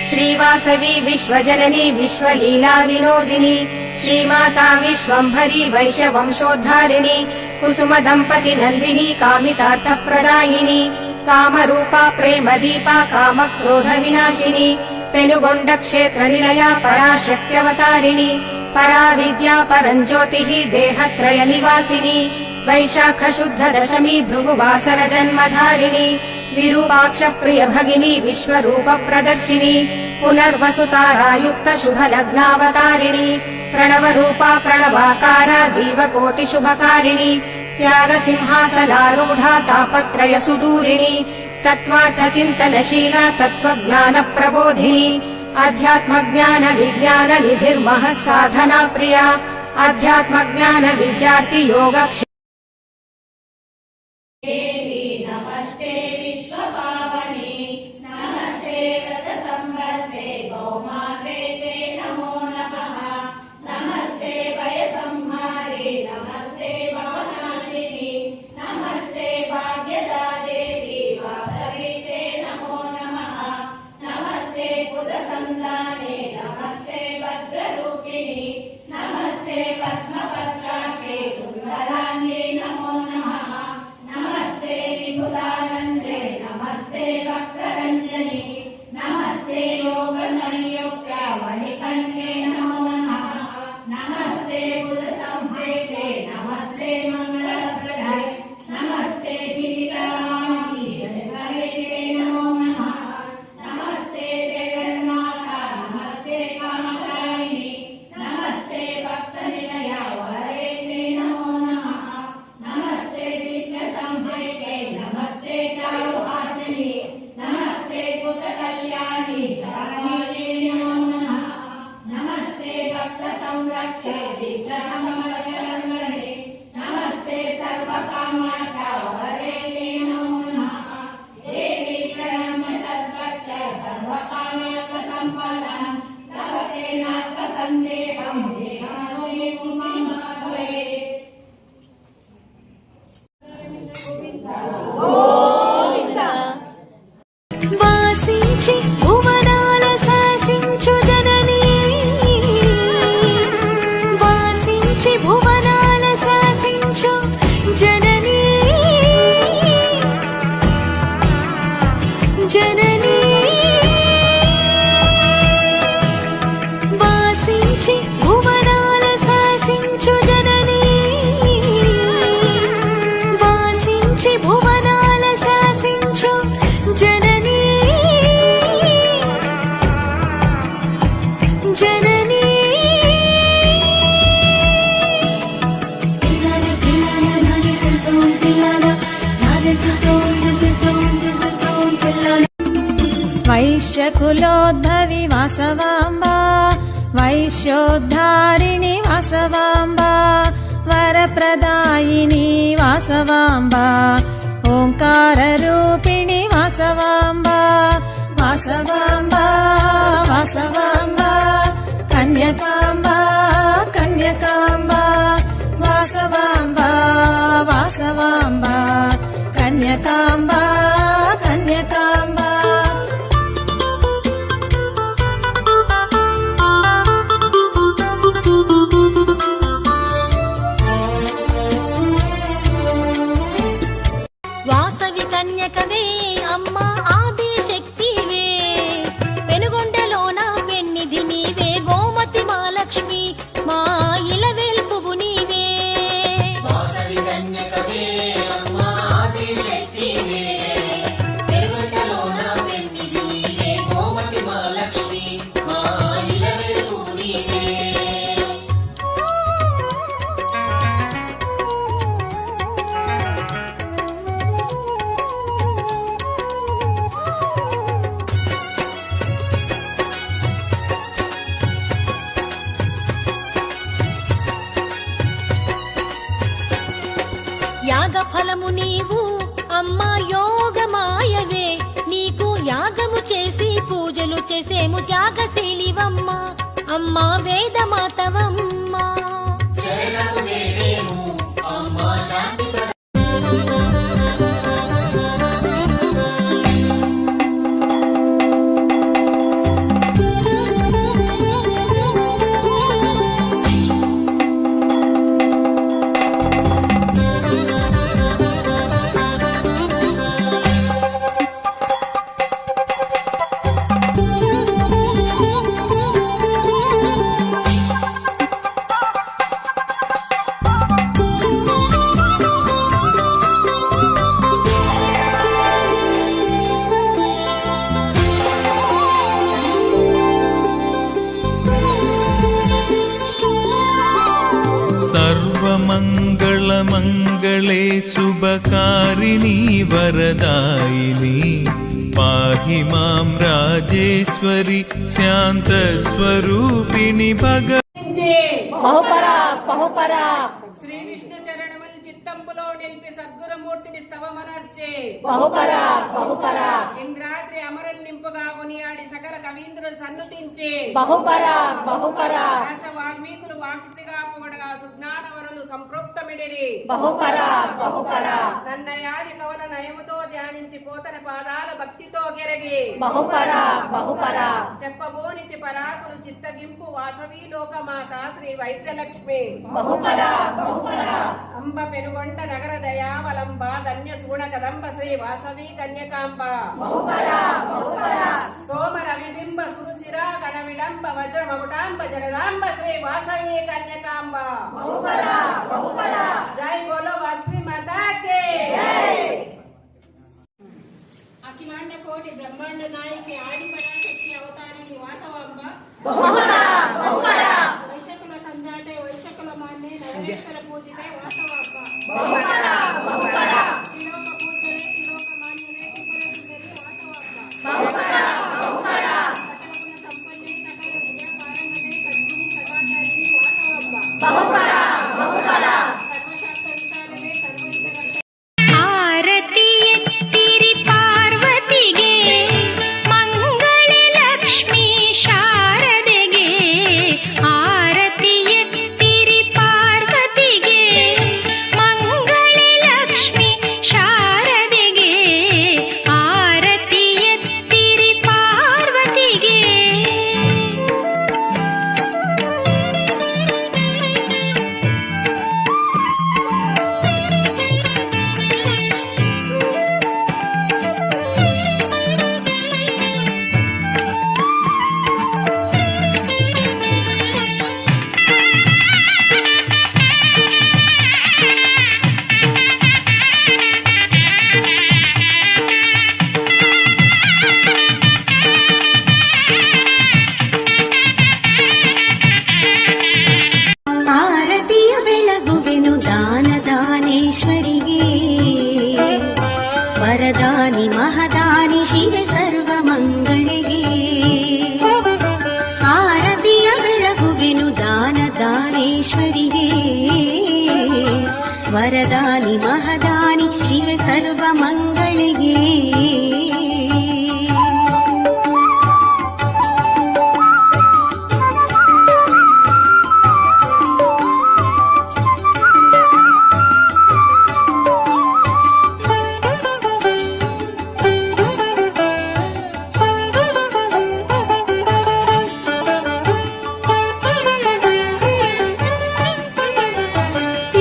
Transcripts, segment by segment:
श्रीवासवी विश्वजननी विश्वलीला विनोदिनी श्रीमाता विश्वम्भरी वैश्यवंशोद्धारिणी कुसुम दंपति नंदिनी कामितार्थप्रदायिनी कामरूपा प्रेमदीपा कामक्रोध विनाशिनी पेनुगोंड क्षेत्र निलया पराशक्त्यवतारिणी पराविद्या परञ्ज्योतिः देहत्रय निवासिनी वैशाख शुद्ध दशमी भृगुवासर जन्मधारिणी विरूपाक्ष प्रिय भगिनी विश्वरूप प्रदर्शिनी पुनर्वसुतारायुक्त शुभ लग्नावतारिणी प्रणव रूपा प्रणवाकारा जीवकोटि शुभकारिणी त्याग सिंहासनारूढ़ा तापत्रय सुदूरिणी तत्वार्थ चिंतनशीला तत्वज्ञान प्रबोधिनी अध्यात्म ज्ञान विज्ञान निधिर्महत् साधना प्रिया अध्यात्म ज्ञान विद्यार्थी योग नमस्ते विश्वपावनी नमस्ते व्रत संवर्धे गौमाते ते नमो नमः नमस्ते भयसंहारे नमस्ते भवनाशिनी नमस्ते भाग्यदा देवी वासवी ते नमो नमः नमस्ते बुधसंधाने नमस्ते भद्ररूपिणी नमस्ते पद्मपत्राक्षे सुन्दराङ्गे नमो नमः नमस्ते विबुधानन्दे नमस्ते भक्तरञ्जनी नमस्ते योग संयुक्त मणिकण्ठे नमो नमः नमस्ते बुध संसेते नमस्ते मंगलप्रदे नमस्ते जिगितवाणी हरिते नमो नमः नमस्ते जगन्माता नमस्ते कामकारिणी नमस्ते भक्तनिलया वरदे नमो नमः नमस्ते चित्त संसेते नमस्ते चारुहासिनी नमस्ते कुत कल्याणी शरण्ये नमो नमः नमस्ते भक्त संरक्षे दीक्षा समर्पणे नमस्ते सर्वकामार्था वरदे नमो नमः देवी प्रणम्य सद्भक्त सर्वकामार्थ सम्पदं तवते नाथ संदेहं देहानो पुमां भवे వాసించి భువనాల శాసించు జననీ వాసించి భువనాల శాసించు జననీ జననీ వాసించి భువనాల శాసించు జననీ వాసించి భువనాల శాసించు జననీ జననీ తిల్లన తిల్లన నాగెడుతోం తిల్లన నాగెడుతోం దిద్దుతోం తిల్లన వైశ్యకులోద్భవి వాసవాంబా వైశ్యోద్ధారిణి వాసవాంబా వరప్రదాయిని వాసవాంబా ఓంకార రూపిణి వాసవాంబా వాసవాంబా వాసవాంబా కన్యకాంబా కన్యకాంబా వాసవాంబా వాసవాంబా కన్యకాంబా కన్యకాంబా వాసవి కన్యకవే అమ్మ ఆది శక్తివే పెనుగొండలోన పెన్నిధి నీవే గోమతి మహాలక్ష్మి మా ఇలవేల్పువు నీవే వాసవి కన్యకవే అమ్మ ఆది శక్తివే పెనుగొండలోన పెన్నిధి నీవే గోమతి మహాలక్ష్మి మా ఇలవేల్పువు నీవే యాగ ఫలము నీవు అమ్మా యోగమాయవే నీకు యాగము చేసి పూజలు చేసేము త్యాగశీలివమ్మ అమ్మా వేదమాతవమ్మా శరణము వేడేము అమ్మ శాంతి सर्वमङ्गलमङ्गले शुभकारिणी वरदायिनी पाहि मां राजेश्वरि शान्तस्वरूपिणि శ్రీ విష్ణు చరణములు చిత్తంబులో నిలిపి సద్గురుమూర్తిని స్తవమనర్చే ఇంద్రాద్రి అమరులు నింపుగా కొనియాడి సకల కవీంద్రులు సన్నుతించే వ్యాస వాల్మీకులు వాకిసిగా పొగడగా సుజ్ఞానవరులు సంపృప్తమిడిరి నన్నయాది కవల నయముతో ధ్యానించి పోతన పాదాల భక్తితో గెరగి చెప్పబోనితి పరాకులు చిత్తగింపు వాసవి లోకమాత శ్రీ వైశ్యలక్ష్మి అంబ పెనుగొండ నగర దయావలంబ ధన్య సూణ కదంబ శ్రీ వాసవి కన్యకాంబ సోమ రవిబింబ సురుచిర గణ విడంబ వజ్ర మగుటాంబ జగదాంబ శ్రీ వాసవి కన్యకాంబ జై బోలో వాసవి మాతా కే అఖిలాండ కోటి బ్రహ్మాండ నాయకి ఆది పరాశక్తి అవతారిణి వాసవాంబ వైశకుల సంజాటే వైశకుల మాన్నే నగరేశ్వర పూజితే వాసవాంబ త్రిలోక పూజలే త్రిలోక మాన్యలే త్రిపుర సుందరి వాసవాంబ సకల గుణ సంపన్నే సకల విద్యా పారంగతే సద్గుణి సదాచారిణి వాసవాంబ సర్వశాస్త్ర విశారదే సర్వైక రక్ష ಆರತಿ ಎತ್ತಿರಿ ಪಾರ್ವತಿಗೆ ಮಂಗಳ ಲಕ್ಷ್ಮೀ ಶಾರದೆಗೆ ಆರತಿ ಎತ್ತಿರಿ ಪಾರ್ವತಿಗೆ ಮಂಗಳ ಲಕ್ಷ್ಮೀ ಶಾರದೆಗೆ ಆರತಿ ಎತ್ತಿರಿ ಪಾರ್ವತಿಗೆ ಆರತಿಯ ಬೆಳಗುವೆನು ದಾನದಾನೇಶ್ವರಿಗೆ ವರದಾನಿ ಮಹದಾನಿ ಶಿವೆ ಸರ್ವಮಂಗಳಿಗೆ ಆರತಿಯ ಬೆಳಗುವೆನು ದಾನದಾನೇಶ್ವರಿಗೆ ವರದಾನಿ ಮಹದಾನಿ ಶಿವೆ ಸರ್ವಮಂಗಳಿಗೆ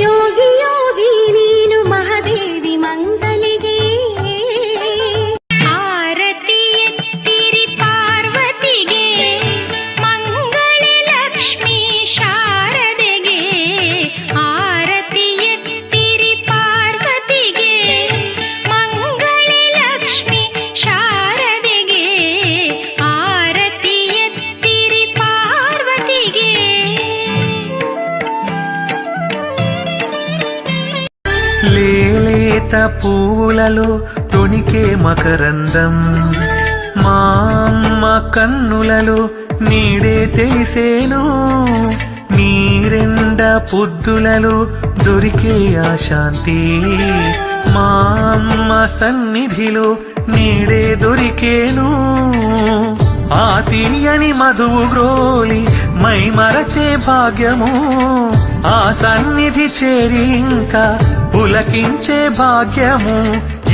ಯೋಗಿ ಯೋಗಿ ನೀನು ಮಹಾದೇವಿ ಮಂಗಲಿಗೆ ಆರತಿ ಎತ್ತಿರಿ ಪಾರ್ವತಿಗೆ ಮಂಗಳ ಲಕ್ಷ್ಮೀ ಶಾರದೆಗೆ ಆರತಿ ಎತ್ತಿರಿ ಪಾರ್ವತಿಗೆ ಮಂಗಳ ಲಕ್ಷ್ಮೀ ಶಾರದೆಗೆ ಆರತಿ ಎತ್ತಿರಿ ಪಾರ್ವತಿಗೆ లేలేత పూలలో తొణికే మకరందం మా అమ్మ కన్నులలో నీడే తెలిసేను నీరెండ పొద్దులలో దొరికే ఆ శాంతి మా అమ్మ సన్నిధిలో నీడే దొరికేను ఆ తీయని మధువు గ్రోలి మై మరచే భాగ్యము ఆ సన్నిధి చేరి ఇంకా పులకించే భాగ్యము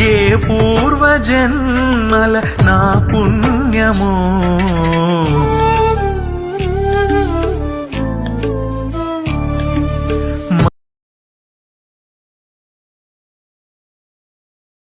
ఏ పూర్వ జన్మల నా పుణ్యము